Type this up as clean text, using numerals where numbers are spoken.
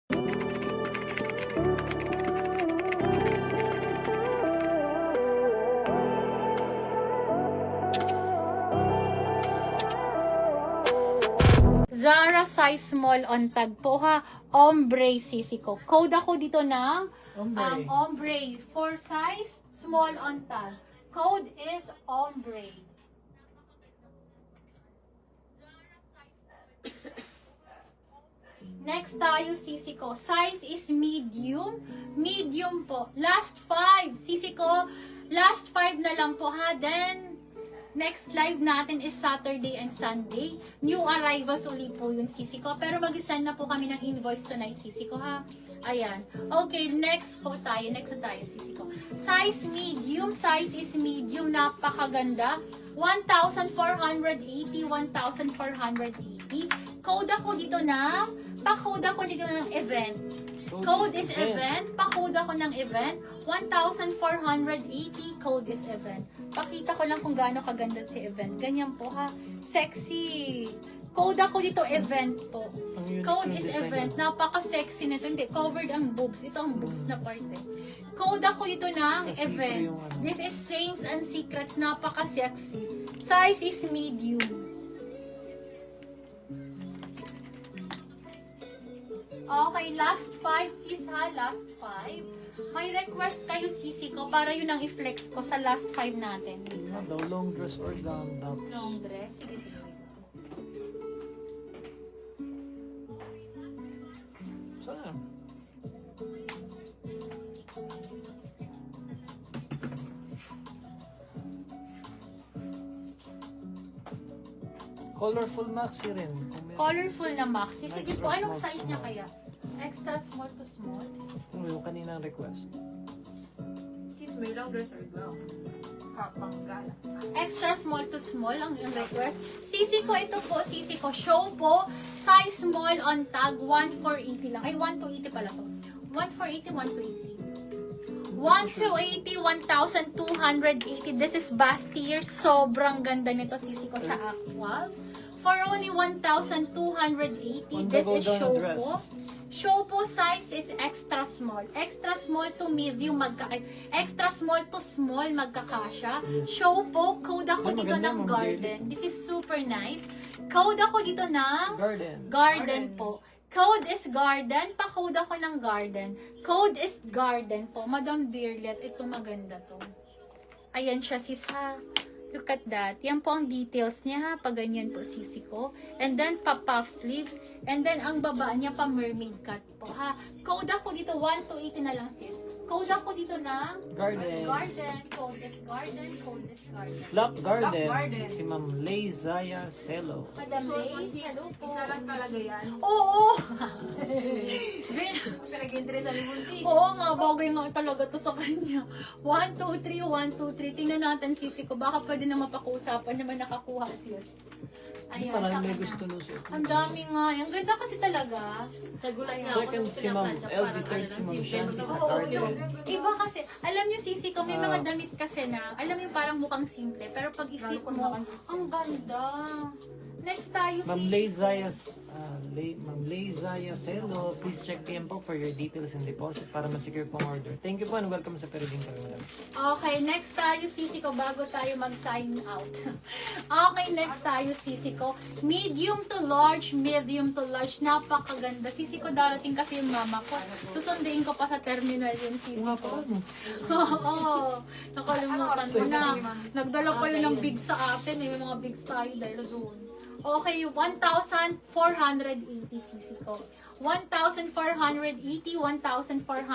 Zara size small on tag po ha. Ombre sisi ko. Code ako dito ng ombre. For size small on tag. Code is ombre. Next tayo sisi ko. Size is medium. Medium po. Last 5. Sisi ko. Last 5 na lang po ha. Then next live natin is Saturday and Sunday. New arrivals ulit po yung sisi ko. Pero mag-send na po kami ng invoice tonight, sisi ko ha. Ayan. Okay, next po tayo. Next na tayo, sisi ko. Size medium. Size is medium. Napakaganda. 1,480. 1,480. Code ako dito ng, pa-code ako dito ng event. Code is event. Pa-code ako ng event. 1,480. Code is event. Pakita ko lang kung gaano kaganda si event. Ganyan po ha. Sexy. Code ako dito event po. Code is event. Napaka-sexy nito. Hindi, covered ang boobs. Ito ang boobs na part eh. Code ako dito ng event. This is Saints and Secrets. Napaka-sexy. Size is medium. Okay, last 5 sis ha, last 5. May request kayo sisi ko para yun ang i-flex ko sa last 5 natin. Ano daw, long dress or gown daw? Long dress, sige sige. Saan? Colorful maxi rin. Colorful na maxi. Sige Extra po, anong small to size niya small. kaya? Extra small to small? Ano yung kaninang request? Sis, may long dress or gown? Kapang gala. Extra small to small ang yung request. Sisi ko, ito po, sisi ko. Show po, size small on tag, 1,480 lang. Ay, 1,280 pala to. 1,480, 1,280. 1,280. This is Bastier. Sobrang ganda nito, sisi ko, sa actual. For only 1,280. This is show po. Show po size is extra small. Extra small to medium extra small to small magkakasya. Show po, code ako dito ng garden. This is super nice. Code ako dito ng garden po. Code is garden. Pa-code ako ng garden. Code is garden po. Madam Dearlet, ito maganda to. Ayan siya sis ha. Look at that. Yan po ang details niya ha. Pag ganyan po sisi ko. And then pa-puff sleeves. And then ang baba niya pa mermaid cut po ha. Code ako dito 1,280 na lang sis. Code ako dito ng Garden. garden. Code is garden. Code is garden. Black Garden. Black Garden. Si Ma'am Leizaya Celo. Madam So, Lace, sis, hello po. isa lang talaga yan. Oo! Pinag-interesa ni Buntis. Oo nga, bagay nga talaga to sa kanya. 1, 2, 3, 1, 2, 3. Tingnan natin sisi ko. Baka pwede na mapakusapan naman nakakuha sis. Hindi Ayan, parang sa may kanya. gusto lusot. Ang dami nga. Ang ganda kasi talaga. Nagulat na Second si Ma'am LD, third si Ma'am Shanti sa garden. Iba kasi, alam niyo sisi ko, may mga damit kasi na, alam niyo parang mukhang simple, pero pag i-fit mo, ang ganda. Next tayo Ma'am sisi. Leizaya Celo, please check PM po for your details and deposit para ma-secure pong order. Thank you po and welcome sa Periding Terminal. Okay, next tayo sisi ko bago tayo mag-sign out. Okay, next tayo sisi ko. Medium to large, medium to large. Napakaganda. Sisi ko darating kasi yung mama ko. Susunduin ko pa sa terminal yung sisi ko. Oo. Nakalimutan ko na. Nagdala pa yun ng bigs sa atin. Yung mga bigs tayo dahil doon. Okay, 1,480 cc ko. 1,480, 1,400.